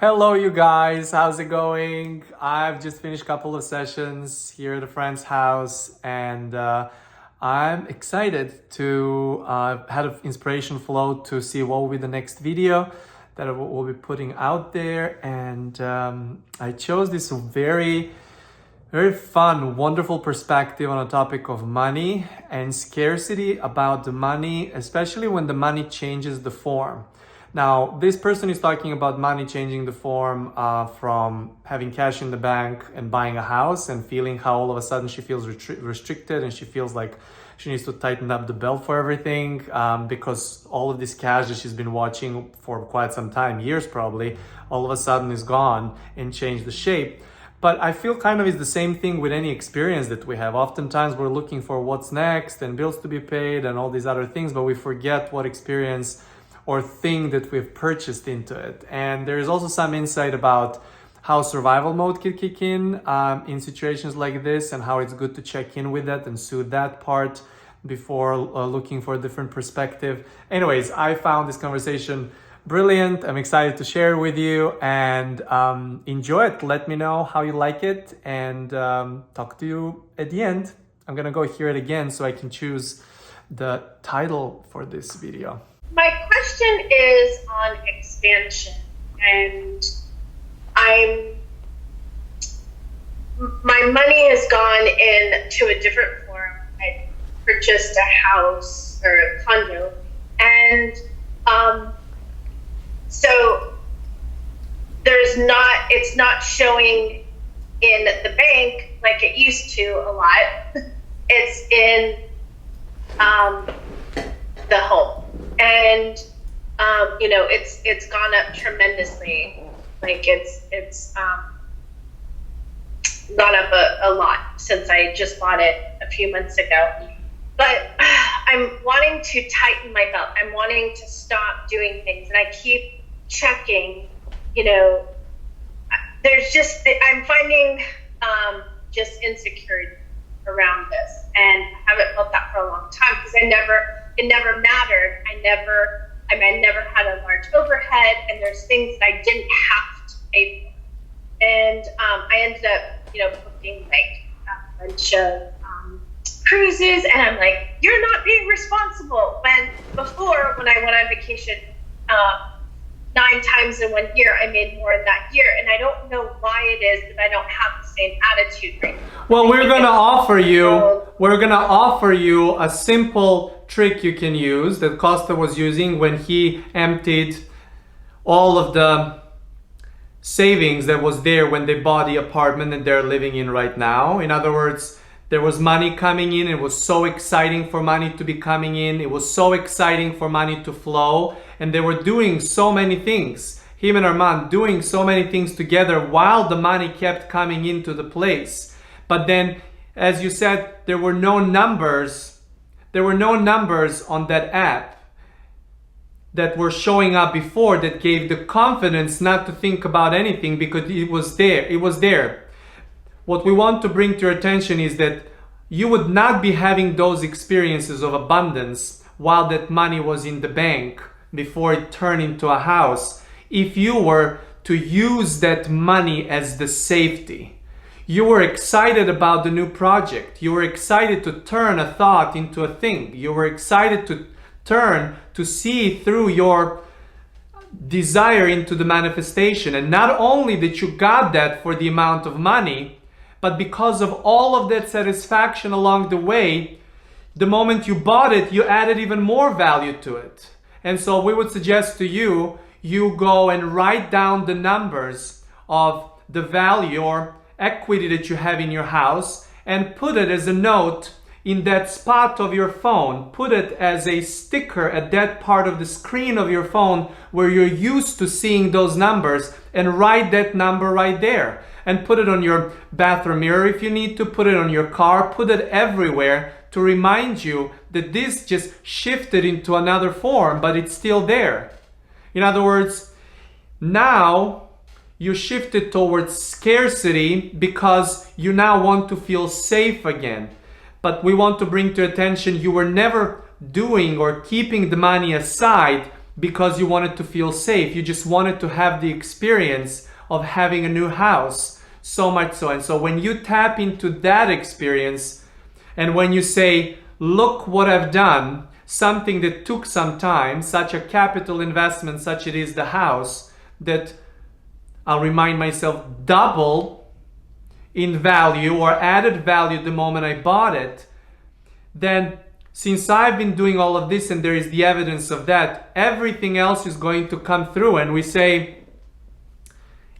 Hello you guys, how's it going? I've just finished a couple of sessions here at a friend's house and I'm excited to have an inspiration flow to see what will be the next video that we'll be putting out there. And I chose this very fun, wonderful perspective on a topic of money and scarcity about the money, especially when the money changes the form. Now, this person is talking about money changing the form from having cash in the bank and buying a house and feeling how all of a sudden she feels restricted and she feels like she needs to tighten up the belt for everything because all of this cash that she's been watching for quite some time, years probably, all of a sudden is gone and changed the shape. But I feel kind of it's the same thing with any experience that we have. Oftentimes we're looking for what's next and bills to be paid and all these other things, but we forget what experience or thing that we've purchased into it. And there is also some insight about how survival mode can kick in situations like this and how it's good to check in with that and soothe that part before looking for a different perspective. Anyways, I found this conversation brilliant. I'm excited to share it with you and enjoy it. Let me know how you like it and talk to you at the end. I'm gonna go hear it again so I can choose the title for this video. My question is on expansion, and my money has gone into a different form. I purchased a house or a condo, and so it's not showing in the bank like it used to a lot. It's in the home. And it's gone up tremendously. Like it's gone up a lot since I just bought it a few months ago. But I'm wanting to tighten my belt. I'm wanting to stop doing things, and I keep checking. I'm finding just insecurity around this, and I haven't felt that for a long time because it never mattered. I never had a large overhead, and there's things that I didn't have to pay for. And I ended up, booking like a bunch of cruises, and I'm like, you're not being responsible. When before, when I went on vacation 9 times in 1 year, I made more in that year, and I don't know why it is that I don't have the same attitude right now. Well, we're gonna offer you a simple trick you can use that Costa was using when he emptied all of the savings that was there when they bought the apartment that they're living in right now. In other words, there was money coming in. It was so exciting for money to be coming in. It was so exciting for money to flow. And they were doing so many things. Him and Armand doing so many things together while the money kept coming into the place. But then, as you said, there were no numbers. There were no numbers on that app that were showing up before that gave the confidence not to think about anything because it was there. It was there. What we want to bring to your attention is that you would not be having those experiences of abundance while that money was in the bank before it turned into a house if you were to use that money as the safety. You were excited about the new project. You were excited to turn a thought into a thing. You were excited to turn to see through your desire into the manifestation. And not only that you got that for the amount of money, but because of all of that satisfaction along the way, the moment you bought it, you added even more value to it. And so we would suggest to you, you go and write down the numbers of the value or equity that you have in your house and put it as a note in that spot of your phone. Put it as a sticker at that part of the screen of your phone where you're used to seeing those numbers, and write that number right there. And put it on your bathroom mirror if you need to, put it on your car, put it everywhere to remind you that this just shifted into another form, but it's still there. In other words, now you shifted towards scarcity because you now want to feel safe again. But we want to bring to attention you were never doing or keeping the money aside because you wanted to feel safe. You just wanted to have the experience of having a new house, so much so. And so when you tap into that experience, and when you say, look what I've done, something that took some time, such a capital investment, such it is the house, that I'll remind myself double in value or added value the moment I bought it, then since I've been doing all of this and there is the evidence of that, everything else is going to come through. And we say,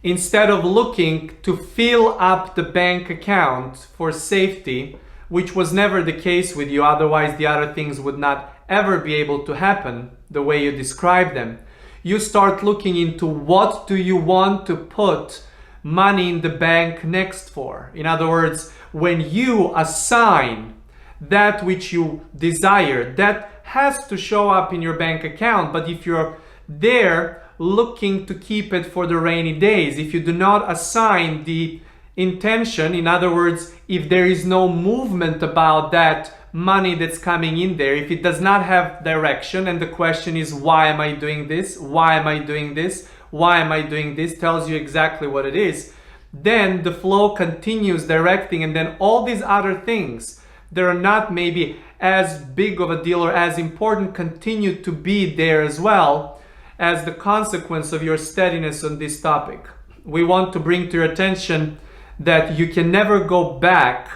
instead of looking to fill up the bank account for safety, which was never the case with you, otherwise the other things would not ever be able to happen the way you describe them. You start looking into what do you want to put money in the bank next for. In other words, when you assign that which you desire, that has to show up in your bank account. But if you're there looking to keep it for the rainy days, if you do not assign the intention, in other words, if there is no movement about that money that's coming in there, if it does not have direction, and the question is, why am I doing this? Why am I doing this? Why am I doing this? Tells you exactly what it is. Then the flow continues directing, and then all these other things that are not maybe as big of a deal or as important continue to be there as well as the consequence of your steadiness on this topic. We want to bring to your attention that you can never go back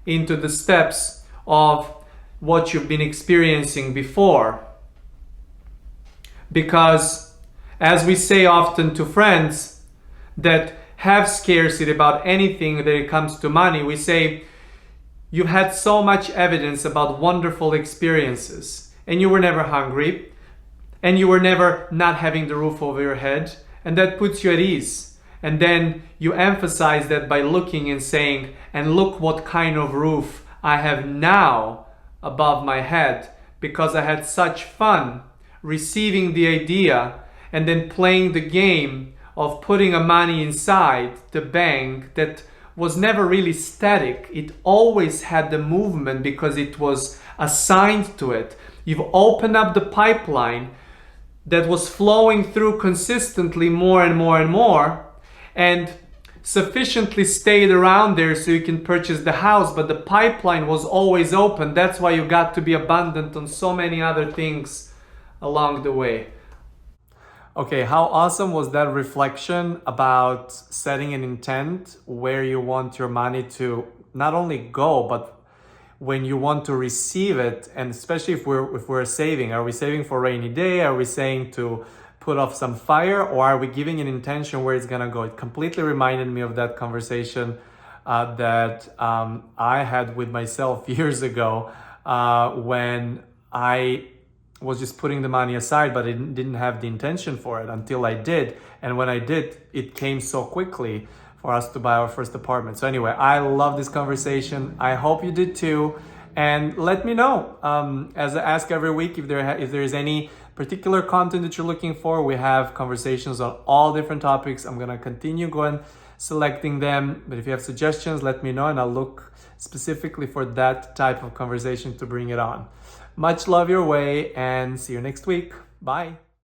into the steps of what you've been experiencing before. Because, as we say often to friends that have scarcity about anything that it comes to money, we say, you've had so much evidence about wonderful experiences, and you were never hungry, and you were never not having the roof over your head, and that puts you at ease. And then you emphasize that by looking and saying, and look what kind of roof I have now above my head, because I had such fun receiving the idea and then playing the game of putting a money inside the bank that was never really static. It always had the movement because it was assigned to it. You've opened up the pipeline that was flowing through consistently more and more and more, and sufficiently stayed around there so you can purchase the house, but the pipeline was always open. That's why you got to be abundant on so many other things along the way. Okay, how awesome was that reflection about setting an intent where you want your money to not only go, but when you want to receive it, and especially if we're saving. Are we saving for a rainy day? Are we saying to put off some fire, or are we giving an intention where it's gonna go? It completely reminded me of that conversation that I had with myself years ago when I was just putting the money aside, but I didn't have the intention for it until I did. And when I did, it came so quickly for us to buy our first apartment. So anyway, I love this conversation. I hope you did too. And let me know, as I ask every week, if there is any particular content that you're looking for. We have conversations on all different topics. I'm gonna continue going selecting them, but if you have suggestions, let me know and I'll look specifically for that type of conversation to bring it on. Much love your way, and see you next week. Bye.